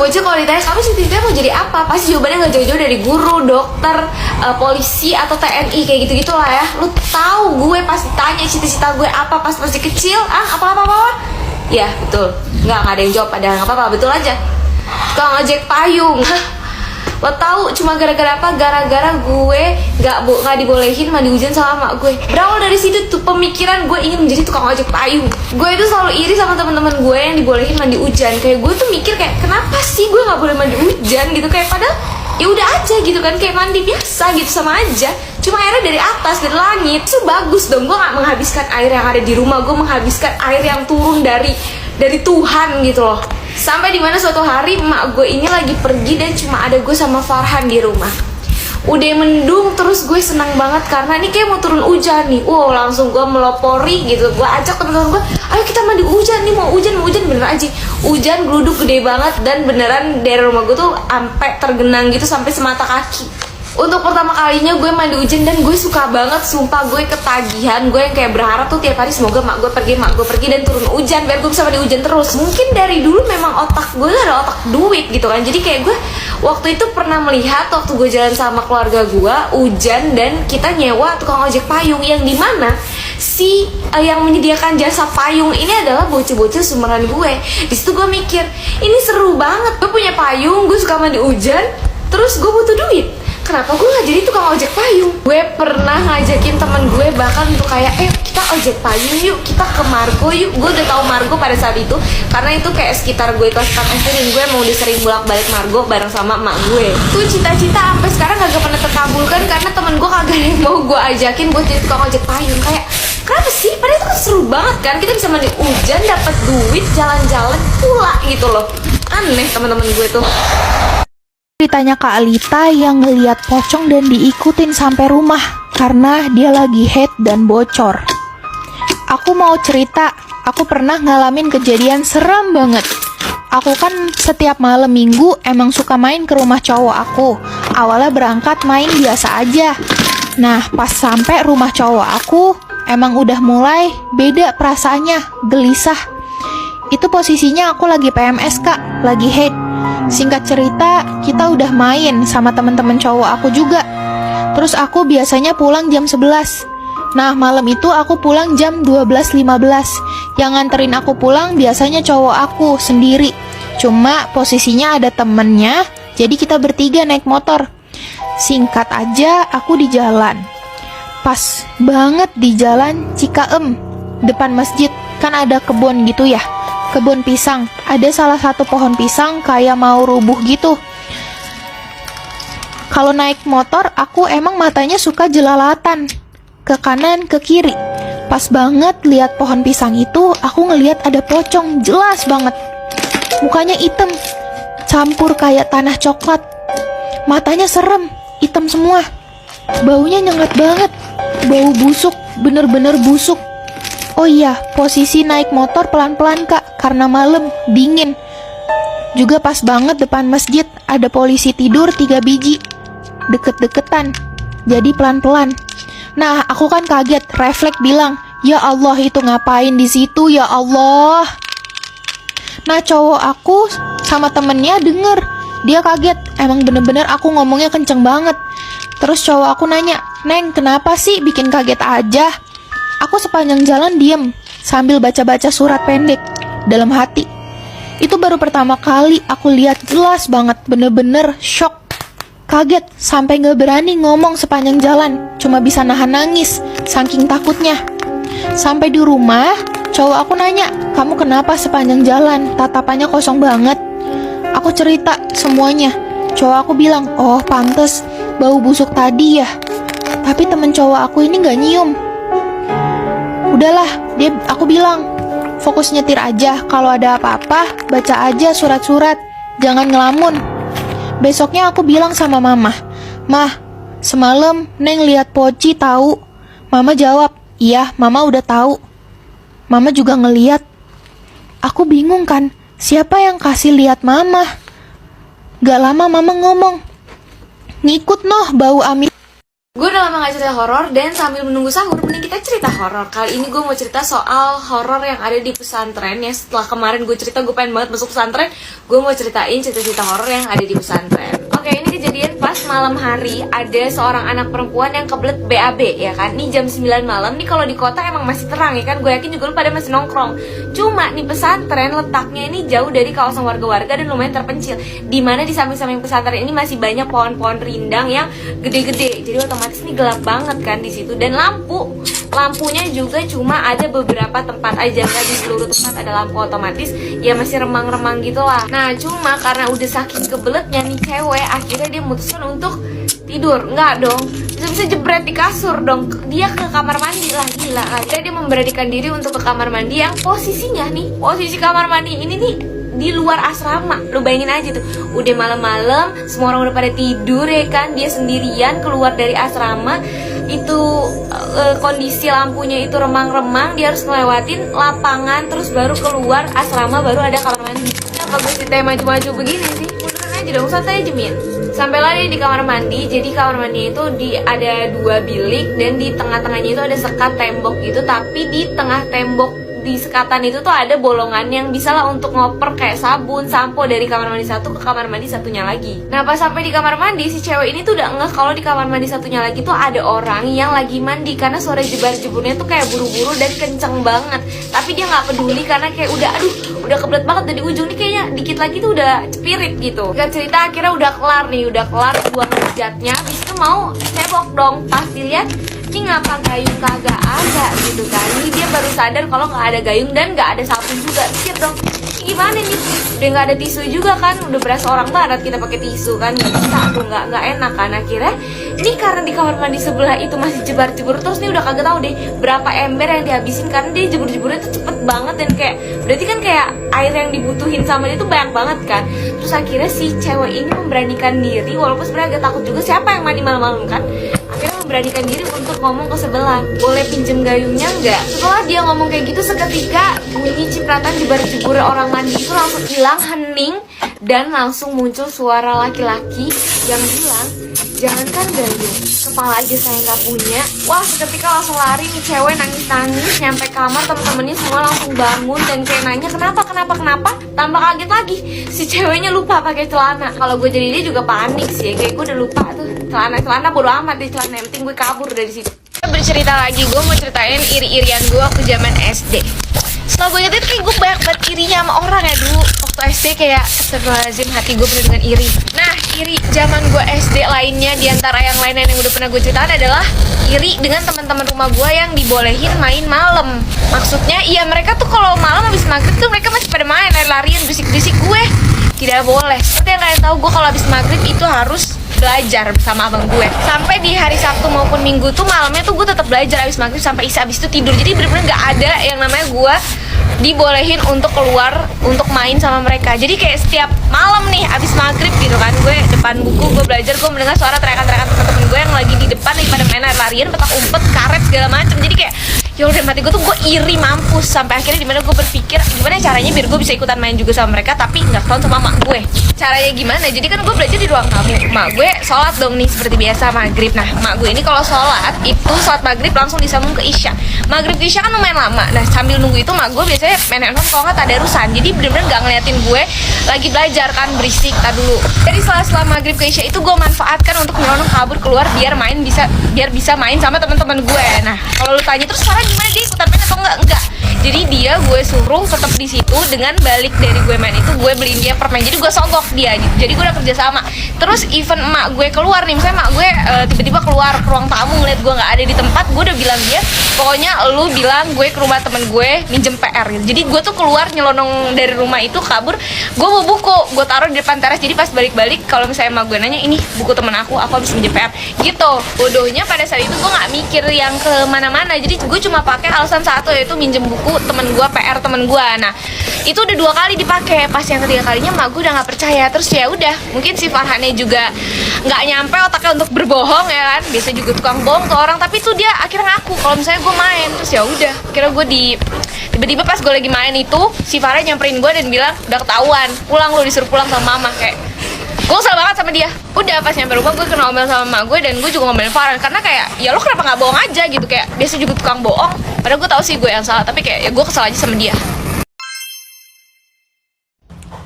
bocil-bocil kalau ditanya kamu cita-cita mau jadi apa, pasti jawabannya nggak jauh-jauh dari guru, dokter, polisi atau TNI kayak gitu-gitu lah ya. Lu tahu gue pasti tanya cita-cita gue apa pas masih kecil? Apa? Ya betul, nggak ada yang jawab, padahal nggak apa-apa, betul aja. Tukang ojek payung. Lo tahu cuma gara-gara apa? Gara-gara gue nggak dibolehin mandi hujan sama mak gue. Berawal dari situ tuh pemikiran gue ingin menjadi tukang ojek payung. Gue itu selalu iri sama teman-teman gue yang dibolehin mandi hujan. Kayak gue tuh mikir kayak kenapa sih gue nggak boleh mandi hujan gitu, kayak padahal ya udah aja gitu kan, kayak mandi biasa gitu, sama aja. Cuma airnya dari atas, dari langit, itu bagus dong. Gue nggak menghabiskan air yang ada di rumah, gue menghabiskan air yang turun dari Tuhan gitu loh. Sampai dimana suatu hari emak gue ini lagi pergi dan cuma ada gue sama Farhan di rumah. Udah mendung, terus gue senang banget karena ini kayak mau turun hujan nih. Wow, langsung gue melopori gitu. Gue ajak teman-teman gue, ayo kita mandi hujan nih, mau hujan bener aja. Hujan gluduk gede banget dan beneran dari rumah gue tuh sampai tergenang gitu sampai semata kaki. Untuk pertama kalinya gue mandi hujan dan gue suka banget, sumpah gue ketagihan. Gue yang kayak berharap tuh tiap hari semoga mak gue pergi dan turun hujan biar gue bisa mandi hujan terus. Mungkin dari dulu memang otak gue ada otak duit gitu kan. Jadi kayak gue waktu itu pernah melihat waktu gue jalan sama keluarga gue hujan dan kita nyewa tukang ojek payung, yang dimana si yang menyediakan jasa payung ini adalah bocil-bocil sumuran gue. Di situ gue mikir, ini seru banget. Gue punya payung, gue suka mandi hujan, terus gue butuh duit. Kenapa gue gak jadi tukang ojek payung? Gue pernah ngajakin temen gue bahkan untuk kayak, kita ojek payung yuk, kita ke Margo yuk. Gue udah tahu Margo pada saat itu karena itu kayak sekitar gue kelas 4 SD dan gue mau udah sering bolak-balik Margo bareng sama emak gue. Tuh cita-cita sampai sekarang gak pernah terkabulkan karena temen gue kagak yang mau gue ajakin buat jadi tukang ojek payung. Kayak kenapa sih? Padahal itu kan seru banget kan, kita bisa mandi hujan, dapat duit, jalan-jalan pula gitu loh. Aneh teman-teman gue tuh. Ceritanya Kak Alita yang ngeliat pocong dan diikutin sampai rumah karena dia lagi head dan bocor. Aku mau cerita, aku pernah ngalamin kejadian serem banget. Aku kan setiap malam minggu emang suka main ke rumah cowok aku. Awalnya berangkat main biasa aja. Nah, pas sampai rumah cowok aku, emang udah mulai beda perasaannya, gelisah. Itu posisinya aku lagi PMS Kak, lagi head. Singkat cerita, kita udah main sama teman-teman cowok aku juga. Terus aku biasanya pulang jam 11. Nah, malam itu aku pulang jam 12.15. Yang nganterin aku pulang biasanya cowok aku sendiri. Cuma posisinya ada temennya, jadi kita bertiga naik motor. Singkat aja, aku di jalan. Pas banget di jalan Cikaem, depan masjid. Kan ada kebun gitu ya, kebun pisang. Ada salah satu pohon pisang kayak mau rubuh gitu. Kalau naik motor, aku emang matanya suka jelalatan ke kanan, ke kiri. Pas banget lihat pohon pisang itu, aku ngelihat ada pocong jelas banget. Mukanya hitam, campur kayak tanah coklat. Matanya serem, hitam semua. Baunya nyengat banget, bau busuk, bener-bener busuk. Oh iya, posisi naik motor pelan-pelan Kak, karena malam, dingin. Juga pas banget depan masjid, ada polisi tidur 3 biji. Deket-deketan, jadi pelan-pelan. Nah, aku kan kaget, refleks bilang, ya Allah itu ngapain di situ ya Allah. Nah, cowok aku sama temennya denger, dia kaget, emang bener-bener aku ngomongnya kenceng banget. Terus cowok aku nanya, Neng kenapa sih bikin kaget aja? Aku sepanjang jalan diem, sambil baca-baca surat pendek, dalam hati. Itu baru pertama kali aku lihat jelas banget, bener-bener shock. Kaget, sampai gak berani ngomong sepanjang jalan, cuma bisa nahan nangis, saking takutnya. Sampai di rumah, cowok aku nanya, kamu kenapa sepanjang jalan, tatapannya kosong banget. Aku cerita semuanya. Cowok aku bilang, oh pantes, bau busuk tadi ya. Tapi temen cowok aku ini gak nyium. Udahlah, aku bilang, fokus nyetir aja. Kalau ada apa-apa, baca aja surat-surat, jangan ngelamun. Besoknya aku bilang sama mama, Mah, semalam Neng lihat Poci tahu. Mama jawab, iya, mama udah tahu. Mama juga ngeliat. Aku bingung kan, siapa yang kasih lihat mama? Gak lama mama ngomong, ngikut noh bau amis. Gue udah lama gak cerita horor, dan sambil menunggu sahur mending kita cerita horor. Kali ini gue mau cerita soal horor yang ada di pesantren. Ya setelah kemarin gue cerita gue pengen banget masuk pesantren, gue mau ceritain cerita-cerita horor yang ada di pesantren. Oke, ini kejadian pas malam hari. Ada seorang anak perempuan yang kebelet BAB, ya kan. Ini jam 9 malam, nih kalau di kota emang masih terang ya kan. Gue yakin juga lu pada masih nongkrong. Cuma nih pesantren letaknya ini jauh dari kawasan warga-warga dan lumayan terpencil, dimana di samping-samping pesantren ini masih banyak pohon-pohon rindang yang gede-gede. Jadi otomatis ini gelap banget kan di situ, dan lampunya juga cuma ada beberapa tempat aja, nggak di seluruh tempat ada lampu, otomatis ya masih remang-remang gitu lah. Nah cuma karena udah saking kebeletnya nih cewek, akhirnya dia memutuskan untuk tidur. Nggak dong, bisa jebret di kasur dong, dia ke kamar mandi lah, gila. Akhirnya dia memberanikan diri untuk ke kamar mandi yang posisi kamar mandi ini nih di luar asrama. Lu bayangin aja tuh, udah malam-malam, semua orang udah pada tidur ya kan, dia sendirian keluar dari asrama. Itu kondisi lampunya itu remang-remang, dia harus ngelewatin lapangan terus baru keluar asrama, baru ada kamar mandi. Kenapa gue cerita maju-maju begini sih? Munduran aja dong, santai aja Min. Sampailah dia di kamar mandi. Jadi kamar mandi itu ada 2 bilik, dan di tengah-tengahnya itu ada sekat tembok gitu. Tapi di tengah tembok di sekatan itu tuh ada bolongan yang bisa lah untuk ngoper kayak sabun, sampo dari kamar mandi satu ke kamar mandi satunya lagi. Nah pas sampai di kamar mandi, si cewek ini tuh udah ngeh kalau di kamar mandi satunya lagi tuh ada orang yang lagi mandi, karena suara jebar-jeburnya tuh kayak buru-buru dan kenceng banget. Tapi dia nggak peduli karena kayak udah kebelet banget, dari ujung nih kayaknya dikit lagi tuh udah cepirit gitu. Gak cerita akhirnya udah kelar buang hajatnya, habis itu mau cebok dong. Pas dilihat, ini ngapa gayung kagak ada gitu kan. Ini dia baru sadar kalau nggak ada gayung dan nggak ada sabun juga. Pikir dong, ini gimana nih, udah nggak ada tisu juga kan, udah berasa orang barat kita pakai tisu kan, nggak bisa tuh, nggak enak kan. Akhirnya ini karena di kamar mandi sebelah itu masih jebar-jebur terus, nih udah kagak tahu deh berapa ember yang dihabisin, karena dia jebur-jeburnya tuh cepet banget, dan kayak berarti kan kayak air yang dibutuhin sama dia tuh banyak banget kan. Terus akhirnya si cewek ini memberanikan diri, walaupun sebenarnya agak takut juga, siapa yang mandi malam-malam kan, akhirnya memberanikan diri untuk ngomong ke sebelah, boleh pinjem gayungnya nggak? Setelah dia ngomong kayak gitu, seketika bunyi cipratan jebar-jebur orang mandi itu langsung hilang, hening, dan langsung muncul suara laki-laki yang bilang, jangankan gayung, kepala aja saya nggak punya. Wah, seketika langsung lari nih cewek, nangis-nangis, nyampe kamar, temen-temennya semua langsung bangun dan kayak nanya kenapa. Tambah kaget lagi, si ceweknya lupa pakai celana. Kalau gue jadi dia juga panik sih, kayak gue udah lupa tuh celana bodo amat deh celana, yang penting gue kabur dari situ. Bercerita lagi, gue mau ceritain iri-irian gue waktu zaman SD. Setelah gue inget, kayak gue banyak banget irinya sama orang ya dulu waktu SD, kayak astagfirullahaladzim, hati gue penuh dengan iri. Nah, iri zaman gue SD lainnya, diantara yang lain yang udah pernah gue ceritain, adalah iri dengan teman-teman rumah gue yang dibolehin main malam. Maksudnya, iya mereka tuh kalau malam habis maghrib tuh mereka masih pada main, lari-larian, berisik-berisik. Gue tidak boleh. Seperti yang kalian tahu, gue kalau habis maghrib itu harus belajar bersama abang gue. Sampai di hari Sabtu maupun Minggu tuh malamnya tuh gue tetap belajar habis maghrib sampai isya, habis itu tidur. Jadi bener-bener gak ada yang namanya gue dibolehin untuk keluar untuk main sama mereka. Jadi kayak setiap malam nih abis maghrib gitu kan, gue depan buku, gue belajar, gue mendengar suara teriakan-teriakan teman-teman gue yang lagi di depan, lagi pada main larian, petak umpet, karet segala macem. Jadi kayak ya udah, mati gue tuh gue iri mampus. Sampai akhirnya dimana gue berpikir gimana caranya biar gue bisa ikutan main juga sama mereka tapi nggak ketahuan sama mak gue. Caranya gimana? Jadi kan gue belajar di ruang tamu, mak gue sholat dong nih seperti biasa maghrib. Nah mak gue ini kalau sholat itu sholat maghrib langsung disambung ke isya. Maghrib ke isya kan lumayan lama. Nah sambil nunggu itu mak gue biasanya main handphone kalau nggak tadarusan. Jadi bener-bener nggak ngeliatin gue lagi belajar kan, berisik. Tar dulu. Jadi setelah maghrib ke isya itu gue manfaatkan untuk nyelonong kabur keluar biar bisa main sama teman-teman gue. Nah kalau lu tanya terus sekarang gimana, dia ikutan main atau enggak? Jadi dia gue suruh tetap di situ, dengan balik dari gue main itu gue beliin dia permen. Jadi gue sogok dia gitu. Jadi gue udah kerja sama. Terus even emak gue keluar nih, misalnya emak gue tiba-tiba keluar ke ruang tamu ngeliat gue nggak ada di tempat, gue udah bilang dia, pokoknya lu bilang gue ke rumah temen gue minjem PR gitu. Jadi gue tuh keluar nyelonong dari rumah itu kabur, gue bawa buku, gue taruh di depan teras. Jadi pas balik-balik kalau misalnya emak gue nanya, ini buku temen aku habis minjem PR gitu. Bodohnya pada saat itu gue nggak mikir yang kemana-mana. Jadi gue cuma pakai alasan satu, yaitu minjem buku temen gue, PR temen gue. Nah itu udah 2 kali dipakai. Pas yang ketiga kalinya mak gue udah nggak percaya. Terus ya udah, mungkin si Farhannya juga nggak nyampe otaknya untuk berbohong ya kan, biasa juga tukang bohong ke orang. Tapi itu dia akhirnya ngaku kalau misalnya gue main. Terus ya udah, kira gue tiba-tiba pas gue lagi main itu si Farhan nyamperin gue dan bilang, udah ketahuan, pulang lu, disuruh pulang sama mama. Kayak Gue kesel banget sama dia. Udah pas nyampe rumah gue kena omel sama emak gue, dan gue juga ngomelin Farhan karena kayak ya lo kenapa nggak bohong aja gitu, kayak biasa juga tukang bohong. Padahal gue tahu sih gue yang salah, tapi kayak ya gue kesel aja sama dia.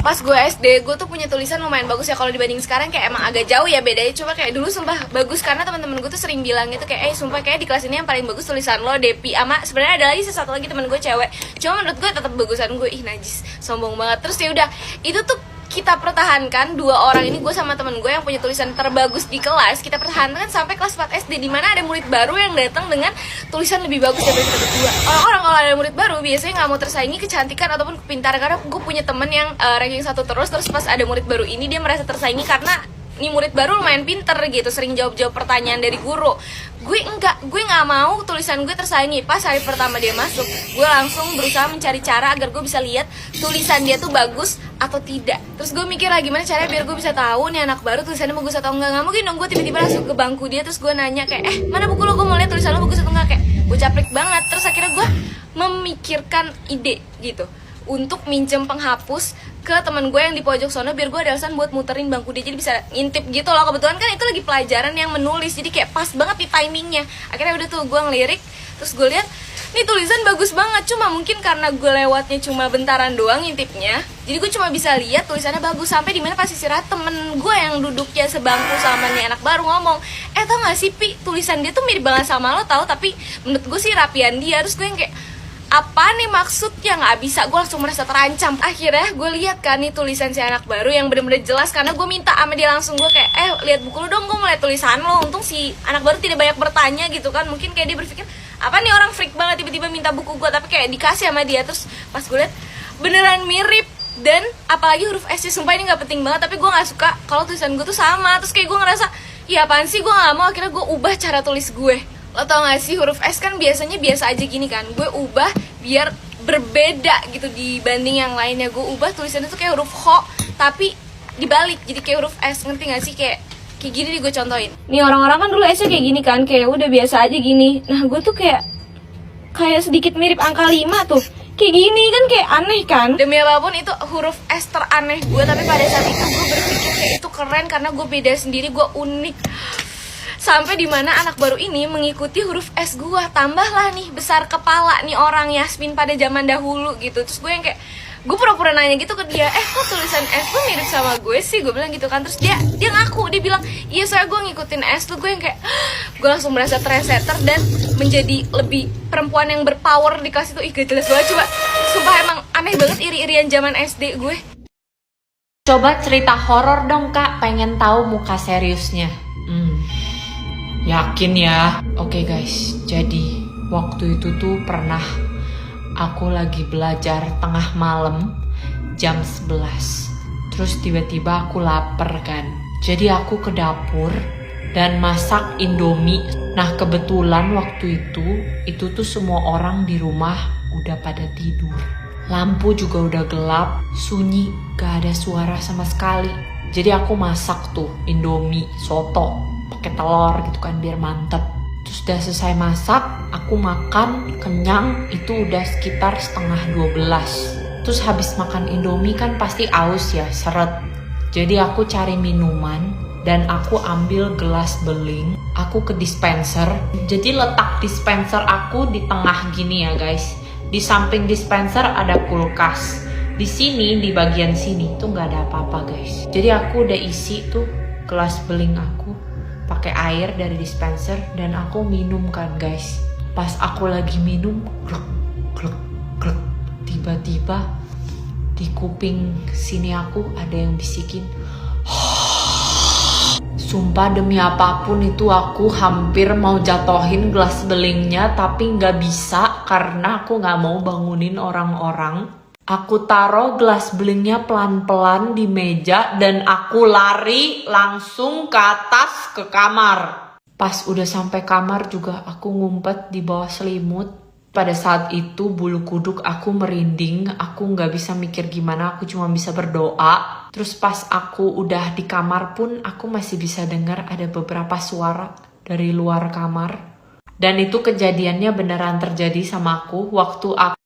Pas gue SD, gue tuh punya tulisan lumayan bagus ya. Kalau dibanding sekarang kayak emang agak jauh ya bedanya. Cuma kayak dulu sumpah bagus karena teman-teman gue tuh sering bilang gitu kayak, sumpah kayak di kelas ini yang paling bagus tulisan lo, Depi. Ama sebenarnya ada lagi satu lagi teman gue cewek. Cuma menurut gue tetap bagusan gue. Ih najis, sombong banget. Terus ya udah, itu tuh kita pertahankan, dua orang ini, gue sama temen gue yang punya tulisan terbagus di kelas, kita pertahankan sampai kelas 4 SD, dimana ada murid baru yang datang dengan tulisan lebih bagus daripada kita berdua. Orang-orang kalau ada murid baru biasanya nggak mau tersaingi kecantikan ataupun kepintaran, karena gue punya temen yang ranking 1 terus pas ada murid baru ini dia merasa tersaingi karena nih murid baru lumayan pinter gitu, sering jawab-jawab pertanyaan dari guru. Gue nggak mau tulisan gue tersaingi. Pas hari pertama dia masuk, gue langsung berusaha mencari cara agar gue bisa lihat tulisan dia tuh bagus atau tidak. Terus gue mikir lah gimana caranya biar gue bisa tahu nih anak baru tulisannya bagus atau enggak. Nggak mungkin dong gue tiba-tiba langsung ke bangku dia terus gue nanya kayak, mana buku lo, gue mau lihat tulisan lo bagus atau enggak. Kayak gue caprik banget. Terus akhirnya gue memikirkan ide gitu untuk minjem penghapus ke teman gue yang di pojok sono, biar gue ada alasan buat muterin bangku dia, jadi bisa ngintip gitu loh. Kebetulan kan itu lagi pelajaran yang menulis, jadi kayak pas banget di timingnya. Akhirnya udah tuh gue ngelirik, terus gue lihat nih tulisan bagus banget. Cuma mungkin karena gue lewatnya cuma bentaran doang ngintipnya, jadi gue cuma bisa lihat tulisannya bagus. Sampai dimana pas istirahat temen gue yang duduknya sebangku sama nih anak baru ngomong, tau gak sih Pi, tulisan dia tuh mirip banget sama lo tau, tapi menurut gue sih rapian dia. Terus gue yang kayak, apa nih maksudnya, nggak bisa. Gue langsung merasa terancam. Akhirnya gue lihat kan nih tulisan si anak baru yang bener-bener jelas, karena gue minta sama dia langsung. Gue kayak, lihat buku lu dong, gue mau lihat tulisan lo. Untung si anak baru tidak banyak bertanya gitu kan, mungkin kayak dia berpikir apa nih orang freak banget tiba-tiba minta buku gue, tapi kayak dikasih sama dia. Terus pas gue lihat beneran mirip, dan apalagi huruf S-nya, sumpah ini nggak penting banget, tapi gue nggak suka kalau tulisan gue tuh sama. Terus kayak gue ngerasa, ya apaan sih, gue nggak mau. Akhirnya gue ubah cara tulis gue. Lo tau gak sih, huruf S kan biasanya biasa aja gini kan, gue ubah biar berbeda gitu dibanding yang lainnya. Gue ubah tulisannya tuh kayak huruf H tapi dibalik, jadi kayak huruf S. Ngerti gak sih? Kayak gini nih gue contohin. Nih orang-orang kan dulu S-nya kayak gini kan, kayak udah biasa aja gini. Nah gue tuh kayak sedikit mirip angka 5 tuh, kayak gini kan, kayak aneh kan. Demi apapun itu huruf S teraneh gue, tapi pada saat itu gue berpikir kayak itu keren karena gue beda sendiri, gue unik. Sampai dimana anak baru ini mengikuti huruf S gue. Tambahlah nih besar kepala nih orang Yasmin pada zaman dahulu gitu. Terus gue yang kayak, gue pura-pura nanya gitu ke dia, kok tulisan S lu mirip sama gue sih, gue bilang gitu kan. Terus dia ngaku, dia bilang iya soalnya gue ngikutin S tuh. Gue yang kayak, gue langsung merasa trendsetter dan menjadi lebih perempuan yang berpower di kelas itu. Ih gak jelas banget, coba sumpah emang aneh banget iri-irian zaman SD gue. Coba cerita horor dong kak, pengen tahu muka seriusnya. Yakin ya? Oke guys, jadi waktu itu tuh pernah aku lagi belajar tengah malam jam 11. Terus tiba-tiba aku lapar kan. Jadi aku ke dapur dan masak Indomie. Nah kebetulan waktu itu tuh semua orang di rumah udah pada tidur. Lampu juga udah gelap, sunyi, gak ada suara sama sekali. Jadi aku masak tuh Indomie soto pakai telur gitu kan biar mantep. Terus udah selesai masak, aku makan kenyang, itu udah sekitar setengah 12. Terus habis makan Indomie kan pasti aus ya, seret. Jadi aku cari minuman dan aku ambil gelas beling, aku ke dispenser. Jadi letak dispenser aku di tengah gini ya guys. Di samping dispenser ada kulkas. Di sini, di bagian sini tuh nggak ada apa-apa guys. Jadi aku udah isi tuh gelas beling aku pakai air dari dispenser dan aku minum kan guys. Pas aku lagi minum, glek glek glek, tiba-tiba di kuping sini aku ada yang bisikin. Sumpah demi apapun itu aku hampir mau jatohin gelas belingnya, tapi nggak bisa karena aku nggak mau bangunin orang-orang. Aku taruh gelas belingnya pelan-pelan di meja dan aku lari langsung ke atas ke kamar. Pas udah sampai kamar juga aku ngumpet di bawah selimut. Pada saat itu bulu kuduk aku merinding, aku nggak bisa mikir gimana, aku cuma bisa berdoa. Terus pas aku udah di kamar pun aku masih bisa dengar ada beberapa suara dari luar kamar. Dan itu kejadiannya beneran terjadi sama aku waktu aku